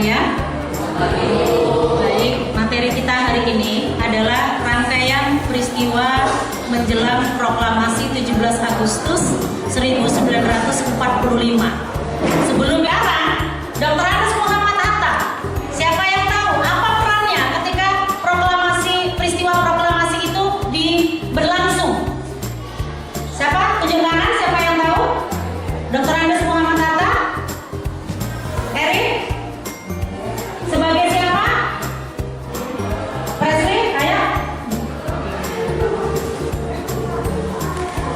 ya. Baik, materi kita hari ini adalah rangkaian peristiwa menjelang proklamasi 17 Agustus 1945. Sebelum Dr. Andes Muhammad Hatta, siapa yang tahu apa perannya ketika peristiwa proklamasi itu berlangsung? Siapa? Tunjuk tangan, siapa yang tahu? Dr. Andes Muhammad Hatta? Erik? Sebagai siapa? Presley? Ayo.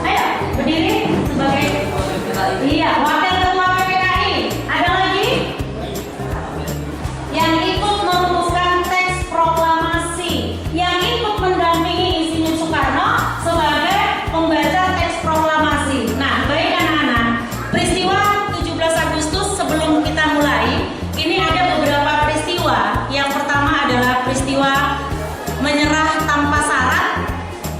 Ayo, berdiri sebagai wakil ketua PPKI. Ada lagi yang ikut merumuskan teks proklamasi, yang ikut mendampingi Insinyur Soekarno sebagai pembaca teks proklamasi. Nah, baik anak-anak, peristiwa 17 Agustus sebelum kita mulai, ini ada beberapa peristiwa. Yang pertama adalah peristiwa menyerah tanpa syarat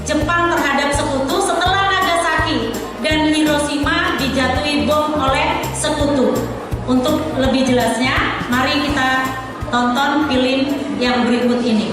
Jepang terhadap sekutu setelah Nagasaki dan Hiroshima dijatuhi bom oleh sekutu. Untuk lebih jelasnya, mari kita tonton film yang berikut ini.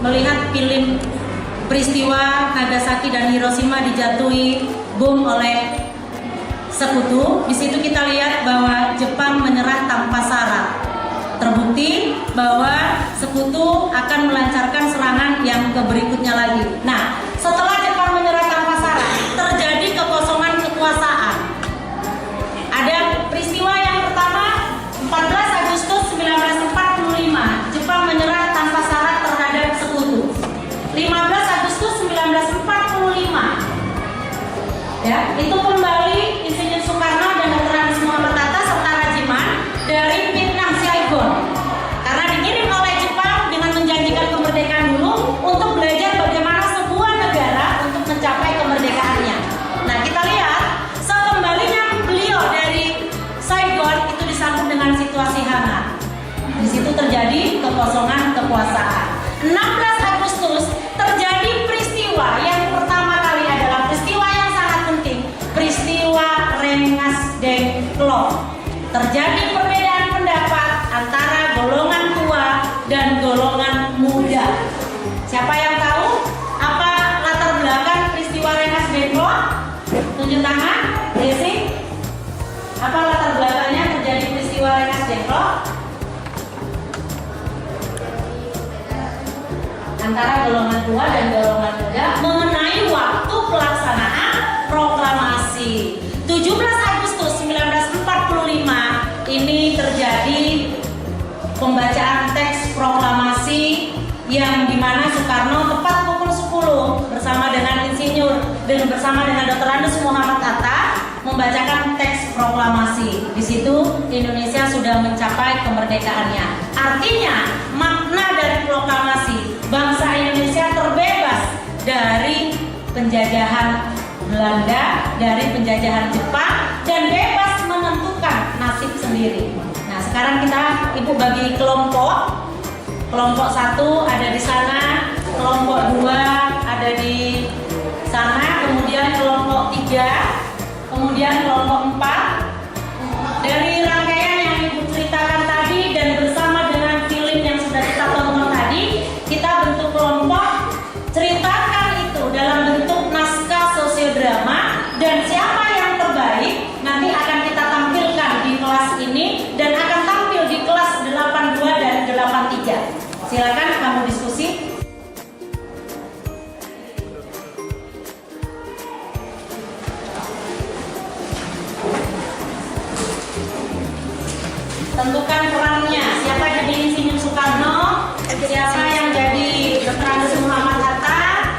Melihat film peristiwa Nagasaki dan Hiroshima dijatuhi bom oleh sekutu, di situ kita lihat bahwa Jepang menyerah tanpa syarat. Terbukti bahwa sekutu akan melancarkan serangan yang berikutnya lagi. Nah, setelah Jepang menyerah tanpa syarat, terjadi kekosongan kekuasaan. Ada peristiwa yang Ya, itu kembali Insinyur Soekarno dan Dr. Andes Muhammad Hatta serta Rajiman dari Vietnam Saigon. Karena dikirim oleh Jepang dengan menjanjikan kemerdekaan dulu untuk belajar bagaimana sebuah negara untuk mencapai kemerdekaannya. Nah, kita lihat sekembalinya beliau dari Saigon itu disambut dengan situasi hangat. Di situ terjadi kekosongan kekuasaan. 16 Agustus terjadi peristiwa yang pertama kali adalah peristiwa yang sangat penting, peristiwa Rengas Dengklok. Terjadi perbedaan pendapat antara golongan tua dan golongan muda. Siapa yang tahu apa latar belakang peristiwa Rengas Dengklok? Tunjuk tangan, Desi. Apa latar belakangnya terjadi peristiwa Rengas Dengklok? Antara golongan tua dan golongan muda mengenai waktu pelaksanaan proklamasi 17 Agustus 1945 ini terjadi pembacaan teks proklamasi yang dimana Soekarno tepat pukul 10 bersama dengan Insinyur dan bersama dengan Dr. Andes Muhammad Hatta membacakan teks proklamasi. Di situ Indonesia sudah mencapai kemerdekaannya. Artinya makna dari proklamasi bangsa Indonesia terbebas dari penjajahan Belanda, dari penjajahan Jepang, dan bebas menentukan nasib sendiri. Nah, sekarang kita Ibu bagi kelompok. Kelompok 1 ada di sana, kelompok 2 ada di sana, kemudian kelompok 3, kemudian kelompok 4. Dari rangkaian yang Ibu ceritakan tadi dan bersama dengan film yang sudah kita tonton tadi, kita bentuk kelompok, ceritakan itu dalam bentuk naskah sosiodrama, dan siapa yang terbaik nanti akan kita tampilkan di kelas ini dan akan tampil di kelas 82 dan 83. Silakan kamu diskusi. Tentukan perannya, siapa jadi Insinyur Soekarno, siapa yang jadi Dr. Andes Muhammad Hatta,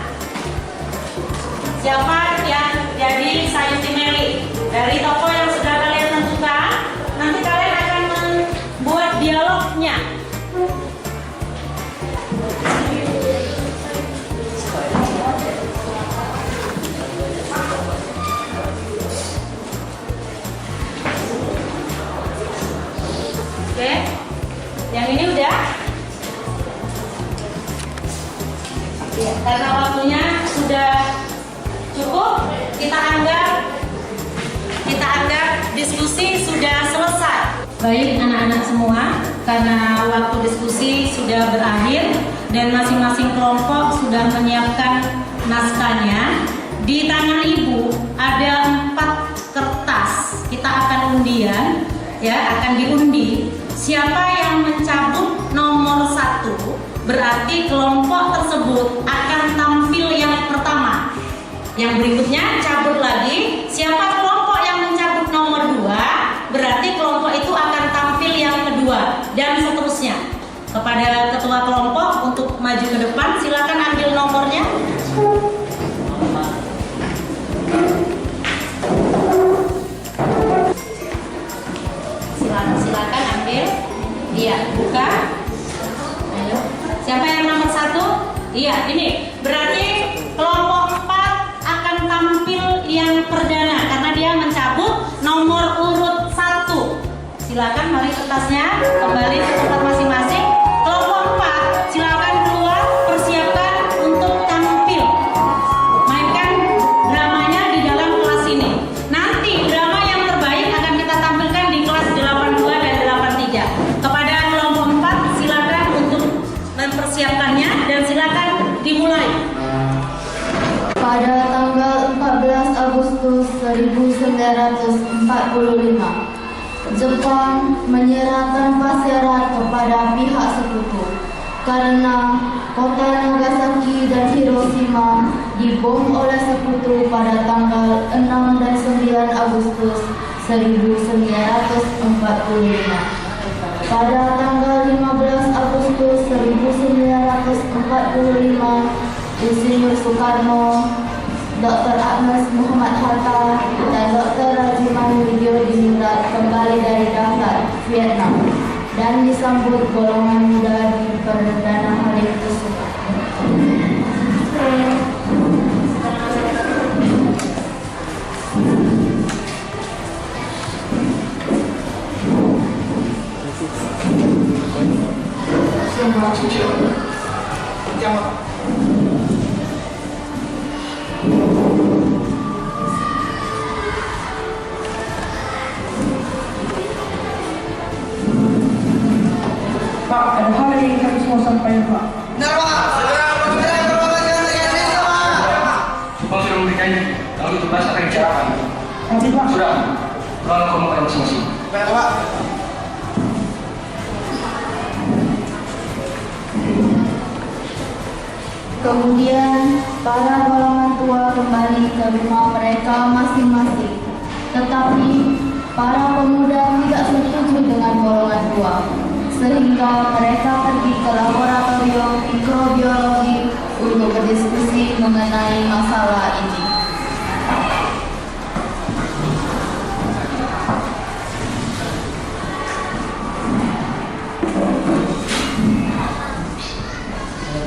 siapa yang jadi Sayuti Meli. Dari tokoh yang sudah kalian tentukan, nanti kalian akan membuat dialognya. Oke, yang ini udah? Ya, karena waktunya sudah cukup, kita anggap diskusi sudah selesai. Baik anak-anak semua, karena waktu diskusi sudah berakhir dan masing-masing kelompok sudah menyiapkan naskahnya. Di tangan Ibu ada 4 kertas. Kita akan undian, ya, akan diundi. Siapa yang mencabut nomor 1, berarti kelompok tersebut akan tampil yang pertama. Yang berikutnya cabut lagi. Siapa kelompok yang mencabut nomor 2, berarti kelompok itu akan tampil yang kedua, dan seterusnya. Kepada ketua kelompok untuk maju ke depan, silakan ambil nomornya. Silakan ambil. Iya, buka. Ayo. Siapa yang nomor 1? Iya, ini. Berarti kelompok 4 akan tampil yang perdana karena dia mencabut nomor urut 1. Silakan balik kertasnya, kembali ke tempat masing-masing. Kelompok 4, silakan keluar, persiapkan untuk tampil. Mainkan dramanya di dalam kelas ini. Nanti drama yang terbaik akan kita tampilkan di kelas 82 dan 83. Kepada kelompok 4, silakan untuk mempersiapkannya dan silakan dimulai. Pada tanggal 14 Agustus 1945, Jepang menyerah tanpa syarat kepada pihak sekutu karena kota Nagasaki dan Hiroshima dibom oleh sekutu pada tanggal 6 dan 9 Agustus 1945. Pada tanggal 15 Agustus 1945, Insinyur Soekarno Dr. Agnes Muhammad Hatta, dan Dr. Rajiman Widyodiningrat kembali dari Dahlan, Vietnam, dan disambut golongan muda di Perdana Halim tersebut. Pak, ada hal yang ingin kami semua sampaikan, Pak. Benar, Pak. Segera berbangsa Indonesia, Pak. Bang sudah memberikan, kalau itu bahasa akan bicarakan. Nanti, Pak. Sudah, pulang ke rumah masing-masing. Baik, Pak. Kemudian para golongan tua kembali ke rumah mereka masing-masing. Tetapi para pemuda tidak setuju dengan golongan tua, sehingga mereka pergi ke laboratorium mikrobiologi untuk berdiskusi mengenai masalah ini.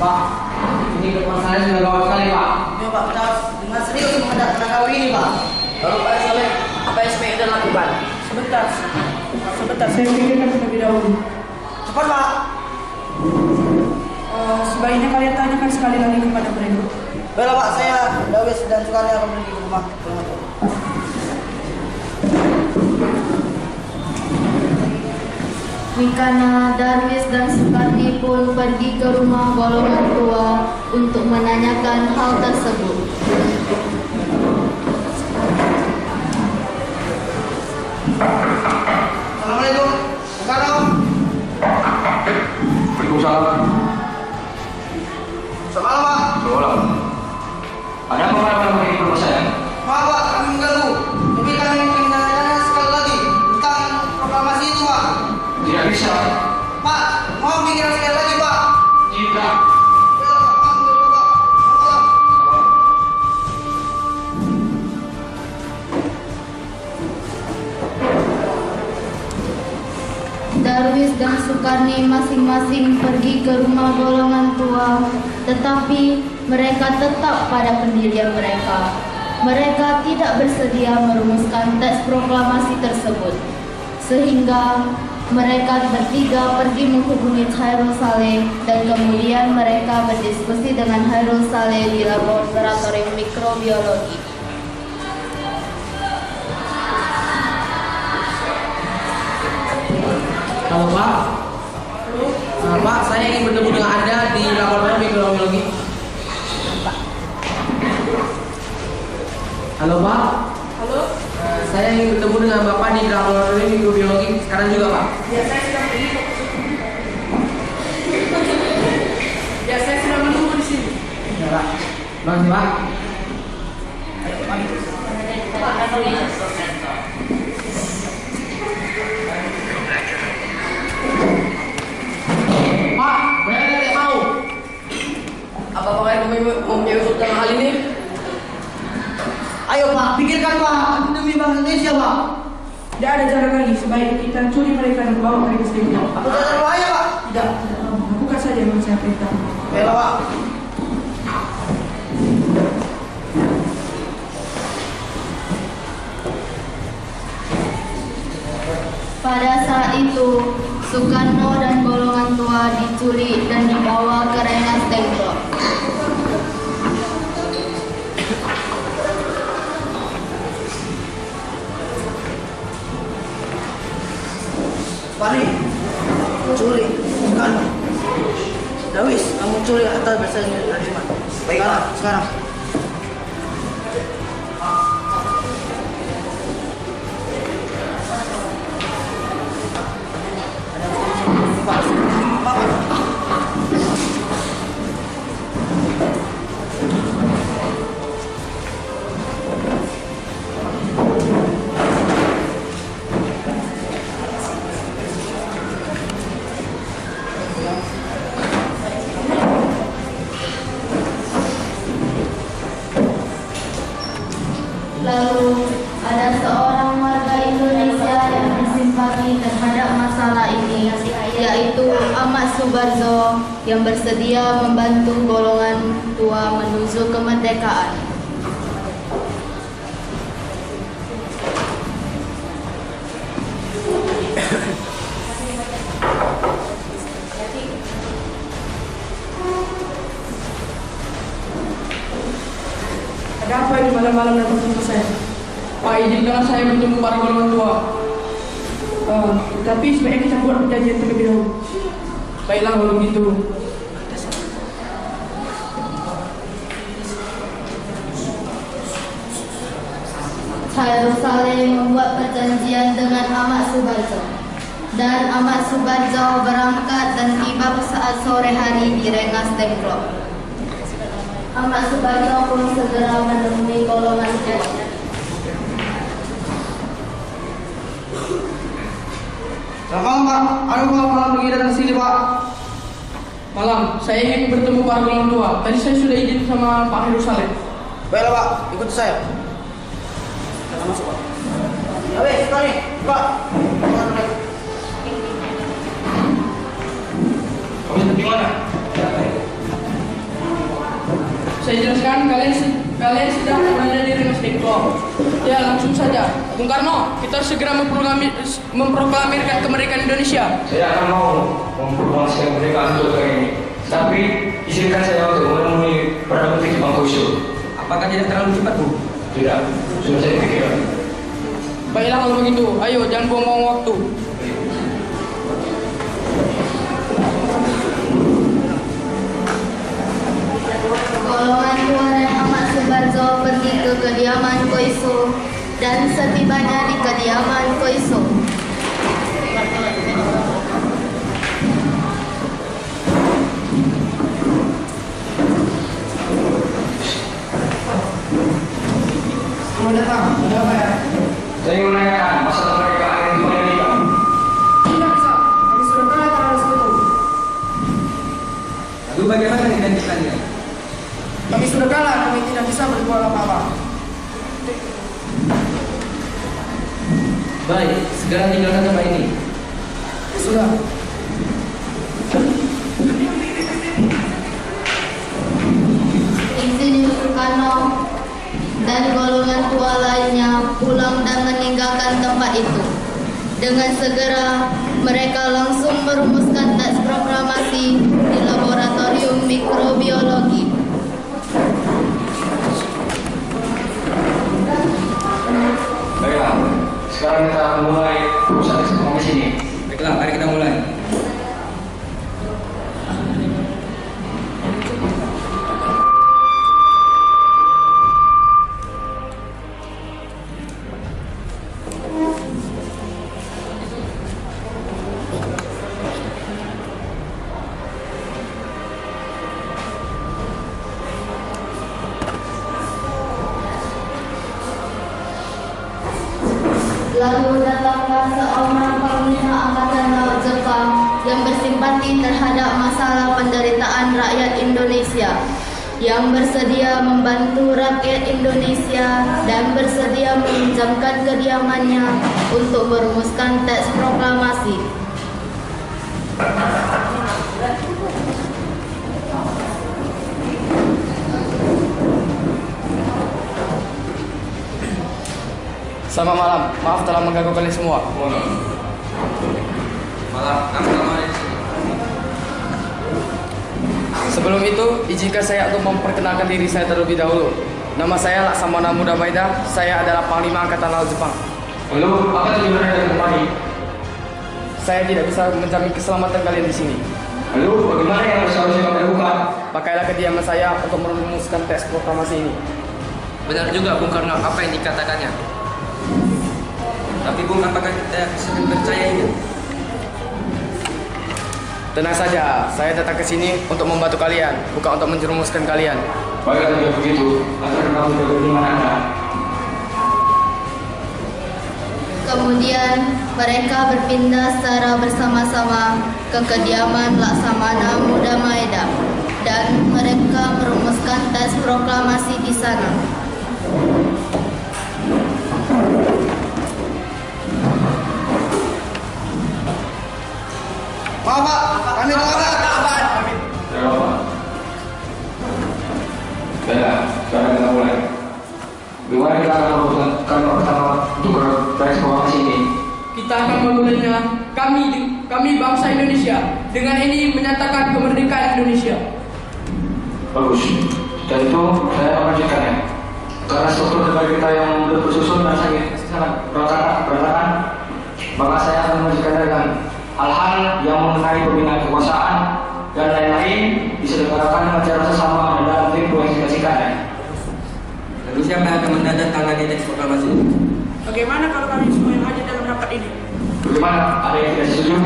Pak, ini permasalahan sudah gawat sekali, Pak. Ya, Pak. Kita harus dengan serius menanggapi ini, Pak. Lalu Pak Saleh, apa yang sebaiknya lakukan? Sebentar, saya pikirkan terlebih dahulu. Cepat, Pak. Sebaiknya kalian tanyakan sekali lagi kepada mereka. Baiklah, Pak. Saya, Dawis dan Sukarni akan pergi ke rumah. Wikana, Darwis, dan Sukarni pun pergi ke rumah golongan tua untuk menanyakan hal tersebut. Assalamualaikum. Sekarang. Waalaikumsalam. Selamat malam, Pak. Selamat. Ada apa Pak yang mengenai rumah saya? Maaf, Pak. Kami mengganggu. Tapi kami ingin menanyakan sekali lagi tentang proklamasi itu, Pak. Tidak bisa. Pak, mohon pikiran sekali lagi, Pak. Tidak. Baiklah, Pak. Maaf, Pak. Selamat malam. Darwis dan Sukarni masing-masing pergi ke rumah golongan tua, tetapi mereka tetap pada pendirian mereka. Mereka tidak bersedia merumuskan teks proklamasi tersebut, sehingga mereka bertiga pergi menghubungi Khairul Saleh, dan kemudian mereka berdiskusi dengan Khairul Saleh di laboratorium mikrobiologi. Halo, Pak. Pak, saya ingin bertemu dengan Anda di laboratorium mikrobiologi. Halo, Pak. Halo? Saya ingin bertemu dengan Bapak di laboratorium mikrobiologi sekarang juga, Pak. Ya, saya sedang pergi. Ya, saya sedang menunggu di sini. Ya, Pak. Bang, Pak. Pak, benar tidak mau? Apakah kalian mempunyai usul dalam hal ini? Ayo, Pak. Pikirkan, Pak. Demi bangsa Indonesia, Pak. Tidak ada jalan lagi. Sebaiknya kita curi mereka dan bawa mereka sendiri. Apa tidak berbahaya, Pak? Tidak. Lakukan saja yang saya perintah. Baiklah, Pak. Pada saat itu, Soekarno dan golongan tua diculik dan dibawa ke Rengas Dengklok. Pani, curi, bukan. Dawis, kamu curi atas bersanya Rajiman. Baiklah, sekarang. Lalu ada seorang warga Indonesia yang bersimpati terhadap masalah ini, yaitu Ahmad Subarzo yang bersedia membantu golongan tua menuju kemerdekaan. Ada apa ini malam-malam datang ke saya? Pak, izinkan saya bertemu para golongan tua. Tapi sebaiknya kita buat perjanjian terlebih dahulu. Baiklah kalau begitu. Khairul Saleh membuat perjanjian dengan Ahmad Subarzo. Dan Ahmad Subarzo berangkat dan tiba saat sore hari di Rengas Dengklok. Ahmad Subarzo pun segera menemui golongan tua. Selamat malam, Pak. Ayo malam lagi datang sini, Pak. Malam, saya ingin bertemu para golongan tua. Tadi saya sudah izin sama Pak Khairul Saleh. Baiklah Pak, ikut saya. Kita masuk Pak. Ya weh, sekali, Pak. Kamu di mana? Saya jelaskan kalian sedang berada di Rengas Dengklok. Ya, langsung saja. Bung Karno, kita harus segera memproklamirkan kemerdekaan Indonesia. Saya akan mau mempromosikan kemerdekaan untuk negara ini. Tapi izinkan saya untuk menemui Perdana Menteri Jepang Koisho. Apakah tidak terlalu cepat, Bu? Tidak, sudah saya pikirkan. Baiklah kalau begitu. Ayo, jangan buang-buang waktu. Golongan tua dan Ahmad Subarzo pergi ke kediaman Koisho, dan setibanya di kediaman Koisho, Selamat datang. Ada apa ya? Saya ingin menanyakan masalah kemerdekaan yang di Amerika. Tidak bisa. Kami sudah kalah terhadap sekutu. Lalu bagaimana dengan kita? Kami sudah kalah. Kami tidak bisa berbuat apa-apa. Baik, segera tinggalkan tempat ini. Sudah. Insinyur Soekarno dan golongan tua lainnya pulang dan meninggalkan tempat itu. Dengan segera mereka langsung merumuskan teks proklamasi di laboratorium mikrobiologi. Baiklah, sekarang kita akan mulai proses proklamasi ini. Baiklah, mari kita mulai. Lalu datanglah seorang panglima angkatan laut Jepang yang bersimpati terhadap masalah penderitaan rakyat Indonesia, yang bersedia membantu rakyat Indonesia dan bersedia meminjamkan kediamannya untuk merumuskan teks proklamasi. Selamat malam, maaf telah mengganggu kalian semua. Malam, kami telah di sini. Sebelum itu, izinkan saya untuk memperkenalkan diri saya terlebih dahulu. Nama saya Laksamana Muda Maeda, saya adalah Panglima Angkatan Laut Jepang. Lalu, apa tujuan Anda kembali? Saya tidak bisa menjamin keselamatan kalian di sini. Lalu, bagaimana yang seharusnya kami lakukan? Pakailah kediaman saya untuk merumuskan teks proklamasi ini. Benar juga Bung Karno apa yang dikatakannya. Tapi Bung, apakah kita sering percayanya? Tenang saja, saya datang ke sini untuk membantu kalian, bukan untuk menjerumuskan kalian. Baiklah jika begitu, agar kamu jaga iman Anda. Kemudian mereka berpindah secara bersama-sama ke kediaman Laksamana Muda Maeda, dan mereka merumuskan teks proklamasi di sana. Bagaimana kita akan melakukan pertama untuk teks proklamasi ini? Kita akan memulainya, kami bangsa Indonesia, dengan ini menyatakan kemerdekaan Indonesia. Bagus. Dan itu saya akan lanjutkannya. Karena struktur negara kita yang bersusun dan sangat berantakan, maka saya akan melanjutkannya dengan hal-hal yang mengenai pembinaan kekuasaan dan lain-lain diselenggarakan dengan cara sesama dan dalam tempo yang singkat-singkatnya. Lalu siapa yang akan menandatangani teks proklamasi? Bagaimana kalau kalian semua yang hadir dalam rapat ini? Bagaimana? Ada yang tidak setuju?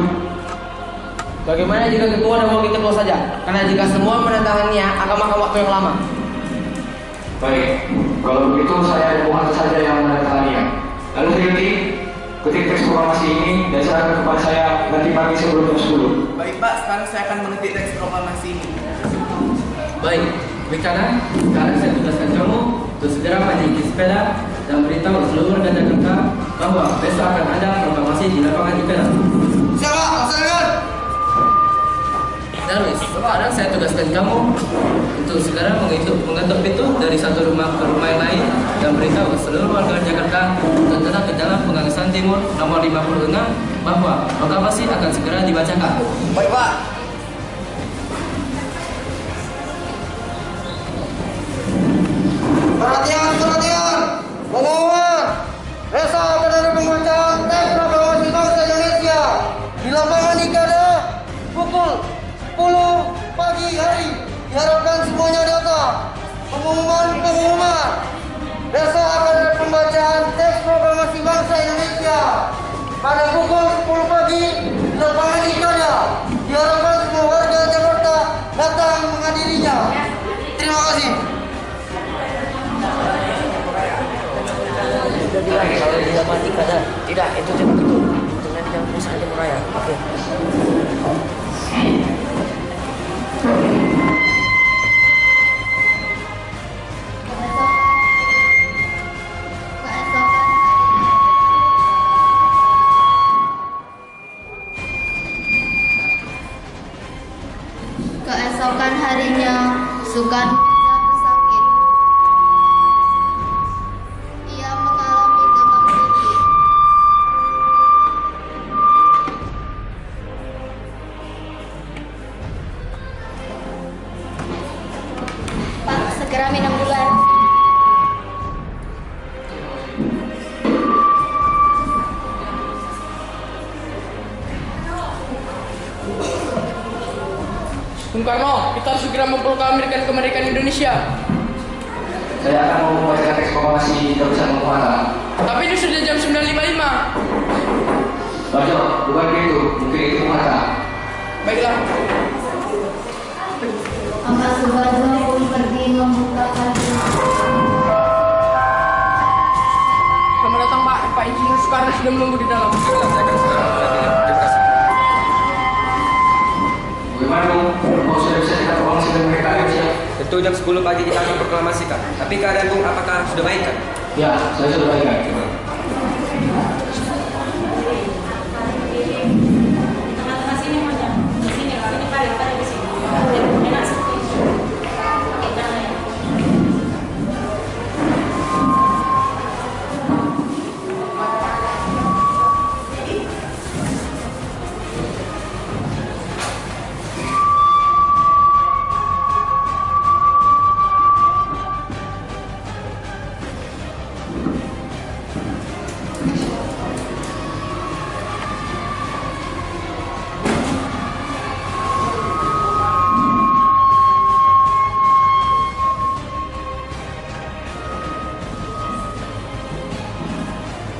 Bagaimana jika ketua dan wakil ketua saja? Karena jika semua menandatanganinya akan makan waktu yang lama. Baik, kalau begitu saya dan Bung Hatta saja yang menandatanganinya. Lalu Tirti, ketik teks proklamasi ini dan serahkan kepada saya nanti pagi sebelum jam 10. Baik Pak, sekarang saya akan mengetik teks proklamasi ini. Baik, sekarang saya tugaskan kamu untuk segera menaiki sepeda dan beritahu seluruh warga Jakarta bahwa besok akan ada proklamasi di lapangan IPEDA. Siapa? Laksanakan! Darwis, sekarang saya tugaskan kamu untuk segera mengetuk pintu dari satu rumah ke rumah yang lain dan beritahu seluruh warga Jakarta untuk tetap di dalam Pegangsaan Timur nomor 56 bahwa proklamasi akan segera dibacakan. Baik Pak. Perhatian, perhatian! Pengumuman! Besok akan ada pembacaan teks proklamasi bangsa Indonesia di lapangan IPEDA pukul 10 pagi hari. Diharapkan semuanya datang. Pengumuman. Besok akan ada pembacaan teks proklamasi bangsa Indonesia pada pukul 10 pagi di lapangan IPEDA. Diharapkan semua warga Jakarta datang menghadirinya. Terima kasih. Kalau di lapangan IPEDA, tidak, itu tidak betul. Dengan yang pusat Timur Raya. Oke. Keesokan harinya, Soekarno jatuh sakit. Ia mengalami demam tinggi. Pak, segera minum gula. Bung Karno, kita harus segera memproklamirkan kemerdekaan Indonesia. Saya akan membacakan teks proklamasi terusan Bung Hatta. Tapi ini sudah jam 9.55. Baca, bukan begitu, mungkin itu Bung Hatta. Baiklah. Maka Soekarno pun pergi membukakan pintu. Selamat datang Pak Insinyur Soekarno sudah menunggu di dalam. Saya akan segera menandatangani. Terima kasih. Bagaimana Bung? Mau sudah bisa kita proklamasikan kemerdekaan Indonesia? Tentu jam 10 pagi kita akan proklamasikan. Tapi keadaan Bung apakah sudah baik kan? Ya, saya sudah baikkan. Tengah-tengah sini aja. Di sini, ini paling pada di sini. Enak sekali. Kita naik.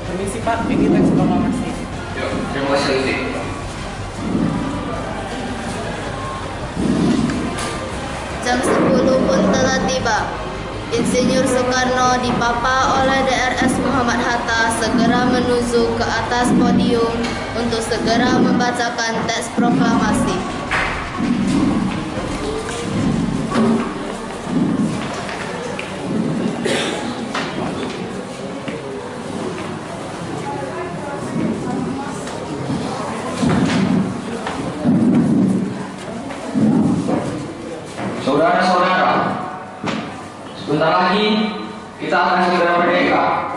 Permisi Pak, ini teks proklamasi. Yuk, terima kasih Lutfi. Jam 10 pun telah tiba. Insinyur Soekarno dipapa oleh DRS Muhammad Hatta segera menuju ke atas podium untuk segera membacakan teks proklamasi. Saudara-saudara, sebentar lagi kita akan segera merdeka.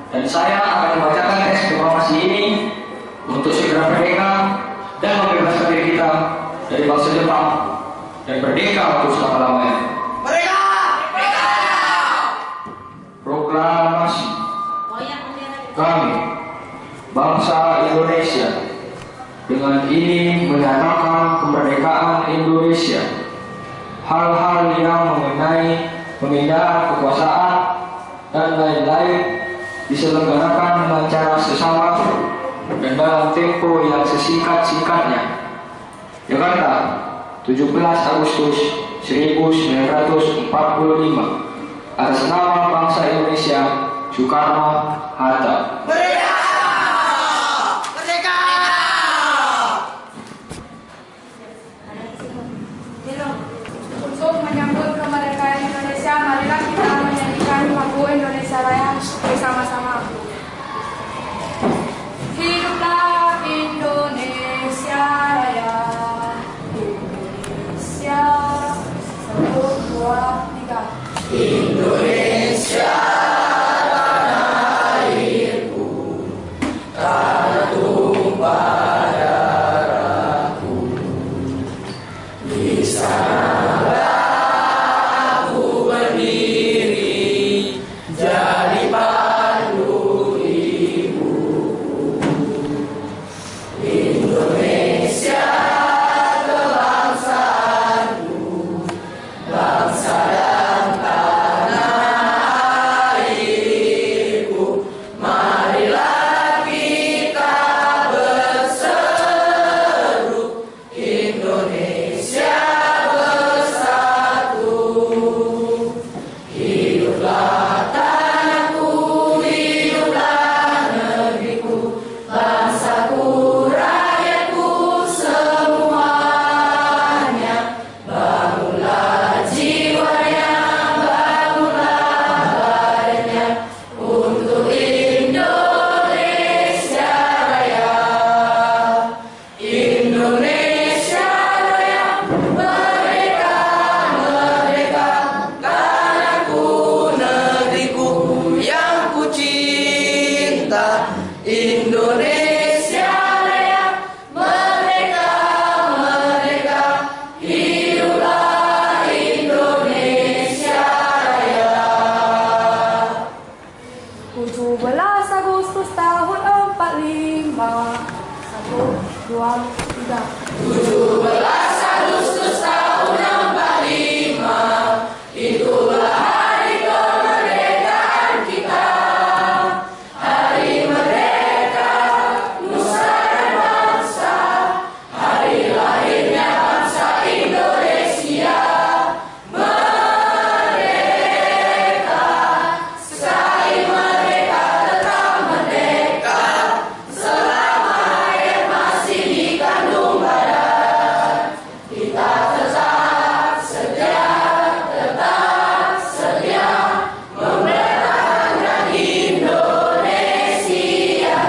Dan saya akan membacakan teks proklamasi ini untuk segera merdeka dan membebaskan diri kita dari bangsa Jepang dan merdeka untuk selama-lamanya. Merdeka! Merdeka! Proklamasi. Kami, bangsa Indonesia, dengan ini menyatakan kemerdekaan Indonesia. Hal-hal yang mengenai pemindahan kekuasaan dan lain-lain diselenggarakan dengan cara sesama dan dalam tempo yang sesingkat-singkatnya. Jakarta, 17 Agustus 1945. Atas nama bangsa Indonesia, Soekarno Hatta. Merdeka! Merdeka! Untuk menyambut kemerdekaan Indonesia, marilah kita menyanyikan lagu Indonesia Raya bersama-sama. Hiduplah Indonesia Raya, Indonesia 1, 2, 3. Indonesia tanah airku, tanah tumpah darahku. Di sanalah aku berdiri, jadi pandu ibuku. Indonesia kebangsaanku, bangsa dan tanah airku. Marilah kita berseru, Indonesia bersatu. Hiduplah tanahku, hiduplah negeriku, bangsaku, rakyatku semuanya. Bangunlah jiwanya, bangunlah badannya untuk Indonesia Raya. Indonesia Raya, merdeka, merdeka, tanahku, negeriku yang ku cinta. Indonesia Raya, merdeka, merdeka, hiduplah Indonesia Raya. 17 Agustus tahun 45. 1, 2, 3. 17 Agustus tahun 45, itulah hari kemerdekaan kita. Hari merdeka, nusa dan bangsa, hari lahirnya bangsa Indonesia. Merdeka, sekali merdeka tetap merdeka, selama air masih dikandung badan. Kita tetap setia mempertahankan Indonesia.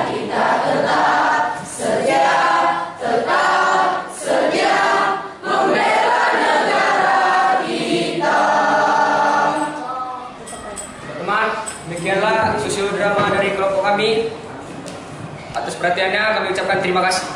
Kita tetap setia membela negara kita. Teman, demikianlah susul drama dari kelompok kami. Atas perhatiannya kami ucapkan terima kasih.